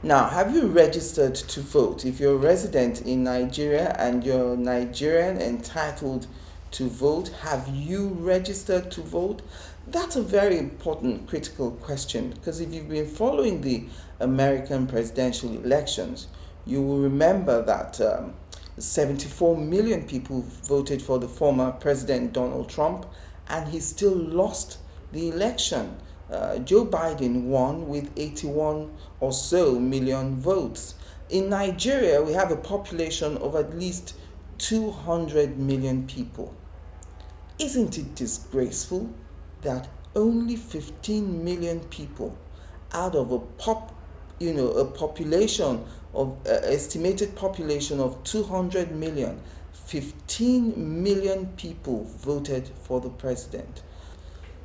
Now, have you registered to vote? If you're a resident in Nigeria and you're Nigerian entitled to vote, have you registered to vote? That's a very important critical question, because if you've been following the American presidential elections, you will remember that 74 million people voted for the former President Donald Trump, and he still lost the election. Joe Biden won with 81 or so million votes. In Nigeria, we have a population of at least 200 million people. Isn't it disgraceful that only 15 million people out of a population of estimated population of 200 million, 15 million people voted for the president?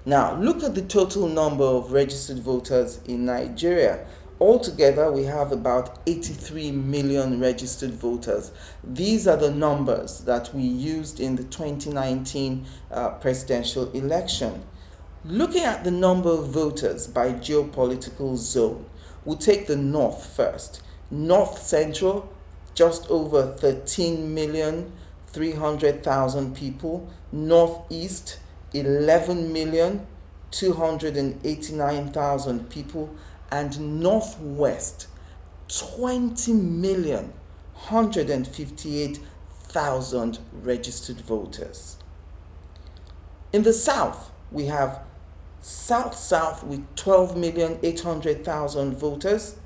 Now, look at the total number of registered voters in Nigeria. Altogether, we have about 83 million registered voters. These are the numbers that we used in the 2019 presidential election. Looking at the number of voters by geopolitical zone, we'll take the North first. North Central, just over 13,300,000 people. Northeast, 11,289,000 people, and Northwest, 20,158,000 registered voters. In the South, we have South with 12,800,000 voters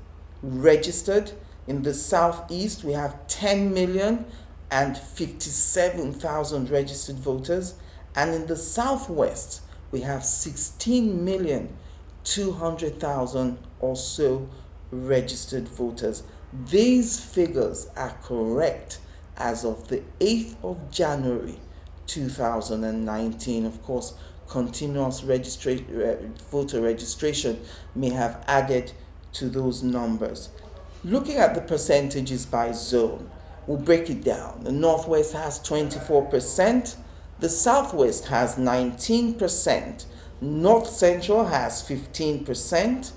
registered. In the Southeast, we have 10,057,000 registered voters. And in the Southwest, we have 16,200,000 or so registered voters. These figures are correct as of the 8th of January 2019. Of course, continuous voter registration may have added to those numbers. Looking at the percentages by zone, we'll break it down. The Northwest has 24%. The Southwest has 19%, North Central has 15%,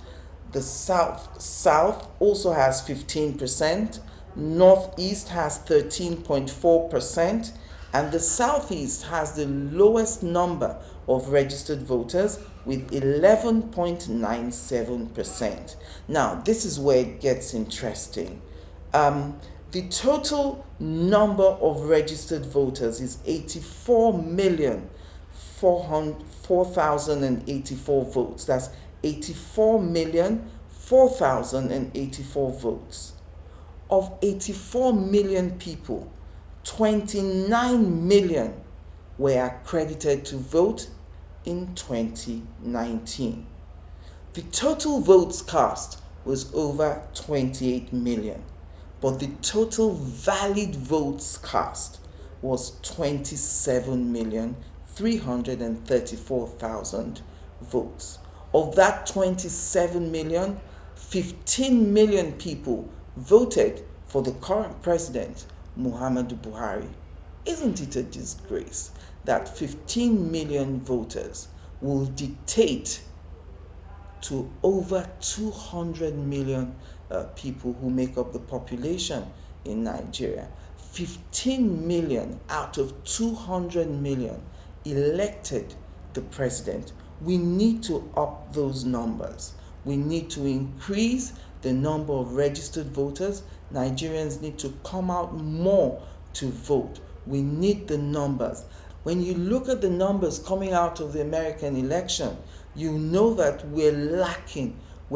the South also has 15%, Northeast has 13.4%, and the Southeast has the lowest number of registered voters with 11.97%. Now, this is where it gets interesting. The total number of registered voters is 84,004,084 votes. That's 84,004,084 votes. Of 84 million people, 29 million were accredited to vote in 2019. The total votes cast was over 28 million. But the total valid votes cast was 27,334,000 votes. Of that 27 million, 15 million people voted for the current president, Muhammadu Buhari. Isn't it a disgrace that 15 million voters will dictate to over 200 million people who make up the population in Nigeria? 15 million out of 200 million elected the president. We need to up those numbers. We need to increase the number of registered voters. Nigerians need to come out more to vote. We need the numbers. When you look at the numbers coming out of the American election, you know that we're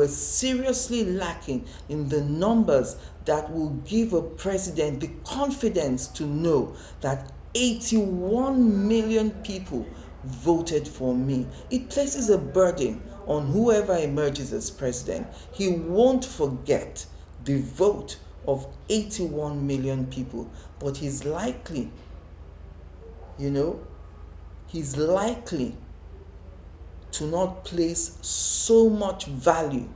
seriously lacking in the numbers that will give a president the confidence to know that 81 million people voted for me. It places a burden on whoever emerges as president. He won't forget the vote of 81 million people, but he's likely to not place so much value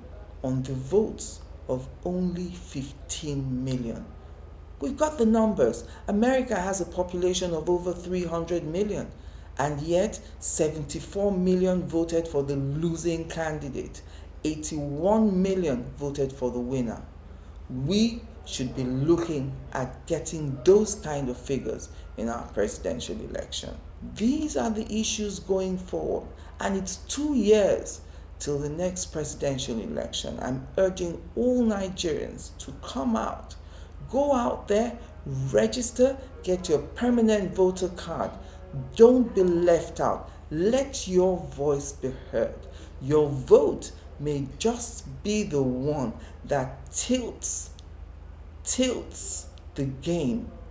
on the votes of only 15 million. We've got the numbers. America has a population of over 300 million, and yet 74 million voted for the losing candidate. 81 million voted for the winner. We should be looking at getting those kind of figures in our presidential election. These are the issues going forward, and it's 2 years till the next presidential election. I'm urging all Nigerians to come out, go out there, register, get your permanent voter card. Don't be left out. Let your voice be heard. Your vote may just be the one that tilts the game